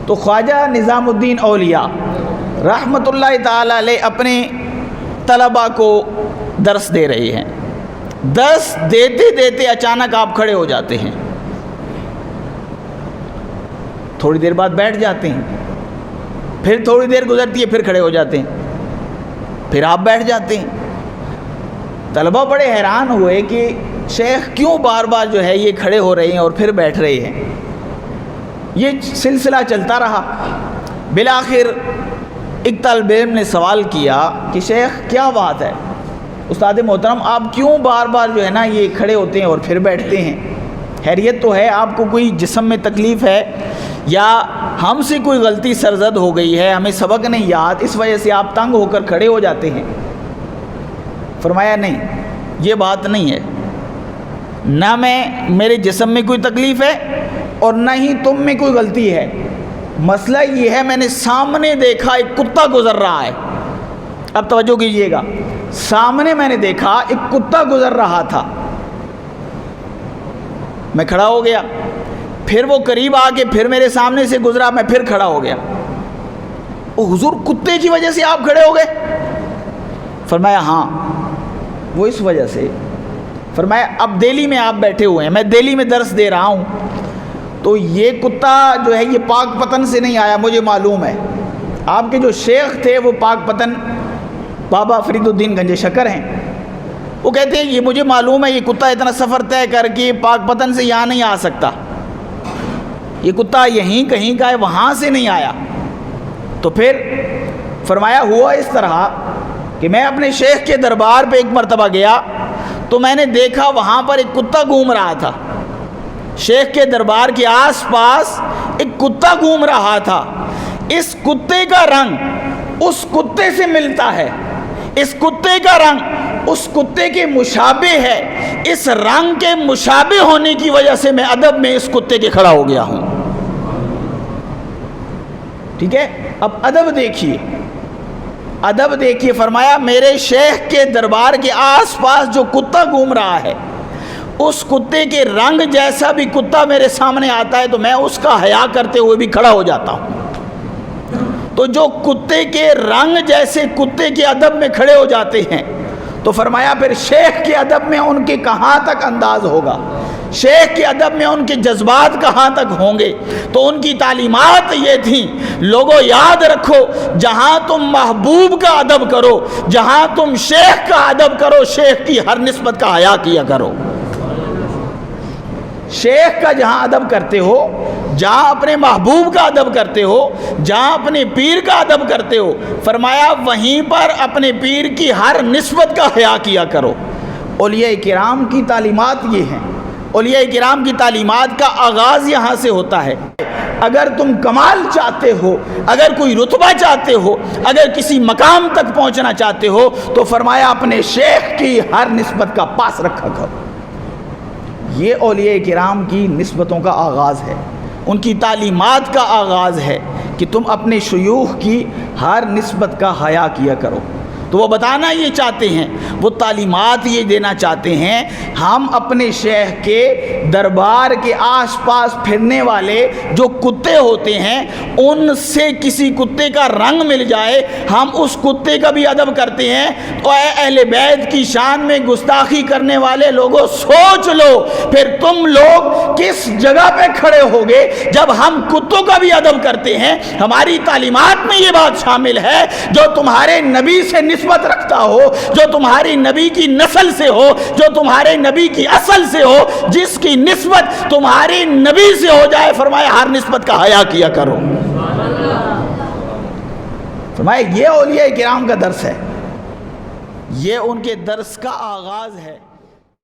تو خواجہ نظام الدین اولیاء رحمۃ اللہ تعالی علیہ اپنے طلباء کو درس دے رہے ہیں. درس دیتے دیتے اچانک آپ کھڑے ہو جاتے ہیں، تھوڑی دیر بعد بیٹھ جاتے ہیں، پھر تھوڑی دیر گزرتی ہے پھر کھڑے ہو جاتے ہیں، پھر آپ بیٹھ جاتے ہیں. طلباء بڑے حیران ہوئے کہ شیخ کیوں بار بار جو ہے یہ کھڑے ہو رہے ہیں اور پھر بیٹھ رہے ہیں. یہ سلسلہ چلتا رہا. بالآخر ایک طالب علم نے سوال کیا کہ شیخ کیا بات ہے، استاد محترم آپ کیوں بار بار جو ہے نا یہ کھڑے ہوتے ہیں اور پھر بیٹھتے ہیں؟ خیریت تو ہے؟ آپ کو کوئی جسم میں تکلیف ہے یا ہم سے کوئی غلطی سرزد ہو گئی ہے، ہمیں سبق نہیں یاد، اس وجہ سے آپ تنگ ہو کر کھڑے ہو جاتے ہیں؟ فرمایا نہیں، یہ بات نہیں ہے، نہ میرے جسم میں کوئی تکلیف ہے اور نہ ہی تم میں کوئی غلطی ہے. مسئلہ یہ ہے میں نے سامنے دیکھا ایک کتا گزر رہا ہے. اب توجہ کیجئے گا، سامنے میں نے دیکھا ایک کتا گزر رہا تھا، میں کھڑا ہو گیا، پھر وہ قریب آ کے پھر میرے سامنے سے گزرا، میں پھر کھڑا ہو گیا. او حضور کتے کی وجہ سے آپ کھڑے ہو گئے؟ فرمایا ہاں وہ اس وجہ سے. فرمایا اب دہلی میں آپ بیٹھے ہوئے ہیں، میں دہلی میں درس دے رہا ہوں، تو یہ کتا جو ہے یہ پاک پتن سے نہیں آیا، مجھے معلوم ہے. آپ کے جو شیخ تھے وہ پاک پتن بابا فرید الدین گنج شکر ہیں. وہ کہتے ہیں یہ مجھے معلوم ہے یہ کتا اتنا سفر طے کر کے پاک پتن سے یہاں نہیں آ سکتا، یہ کتا یہیں کہیں کا ہے، وہاں سے نہیں آیا. تو پھر فرمایا ہوا اس طرح کہ میں اپنے شیخ کے دربار پہ ایک مرتبہ گیا تو میں نے دیکھا وہاں پر ایک کتا گھوم رہا تھا. شیخ کے دربار کے آس پاس ایک کتا گھوم رہا تھا. اس کتے کا رنگ اس کتے سے ملتا ہے، اس کتے کا رنگ اس کتے کے مشابہ ہے. اس رنگ کے مشابہ ہونے کی وجہ سے میں ادب میں اس کتے کے کھڑا ہو گیا ہوں. ٹھیک ہے، اب ادب دیکھیے، ادب دیکھیے. فرمایا میرے شیخ کے دربار کے آس پاس جو کتا گھوم رہا ہے، اس کتے کے رنگ جیسا بھی کتا میرے سامنے آتا ہے تو میں اس کا حیا کرتے ہوئے بھی کھڑا ہو جاتا ہوں. تو جو کتے کے رنگ جیسے کتے کے ادب میں کھڑے ہو جاتے ہیں، تو فرمایا پھر شیخ کے ادب میں ان کے کہاں تک انداز ہوگا، شیخ کے ادب میں ان کے جذبات کہاں تک ہوں گے. تو ان کی تعلیمات یہ تھیں، لوگوں یاد رکھو جہاں تم محبوب کا ادب کرو، جہاں تم شیخ کا ادب کرو، شیخ کی ہر نسبت کا حیا کیا کرو. شیخ کا جہاں ادب کرتے ہو، جہاں اپنے محبوب کا ادب کرتے ہو، جہاں اپنے پیر کا ادب کرتے ہو، فرمایا وہیں پر اپنے پیر کی ہر نسبت کا حیا کیا کرو. اولیاء کرام کی تعلیمات یہ ہیں. اولیاء کرام کی تعلیمات کا آغاز یہاں سے ہوتا ہے. اگر تم کمال چاہتے ہو، اگر کوئی رتبہ چاہتے ہو، اگر کسی مقام تک پہنچنا چاہتے ہو، تو فرمایا اپنے شیخ کی ہر نسبت کا پاس رکھا کرو. یہ اولیاء کرام کی نسبتوں کا آغاز ہے، ان کی تعلیمات کا آغاز ہے کہ تم اپنے شیوخ کی ہر نسبت کا حیا کیا کرو. تو وہ بتانا یہ چاہتے ہیں، وہ تعلیمات یہ دینا چاہتے ہیں، ہم اپنے شیخ کے دربار کے آس پاس پھرنے والے جو کتے ہوتے ہیں ان سے کسی کتے کا رنگ مل جائے، ہم اس کتے کا بھی ادب کرتے ہیں. تو اے اہل بیت کی شان میں گستاخی کرنے والے لوگوں سوچ لو پھر تم لوگ کس جگہ پہ کھڑے ہوگے جب ہم کتوں کا بھی ادب کرتے ہیں. ہماری تعلیمات میں یہ بات شامل ہے، جو تمہارے نبی سے نسبت رکھتا ہو، جو تمہاری نبی کی نسل سے ہو، جو تمہارے نبی کی اصل سے ہو، جس کی نسبت تمہاری نبی سے ہو جائے، فرمایا ہر نسبت کا حیا کیا کرو. فرمایا یہ اولیاء کرام کا درس ہے، یہ ان کے درس کا آغاز ہے.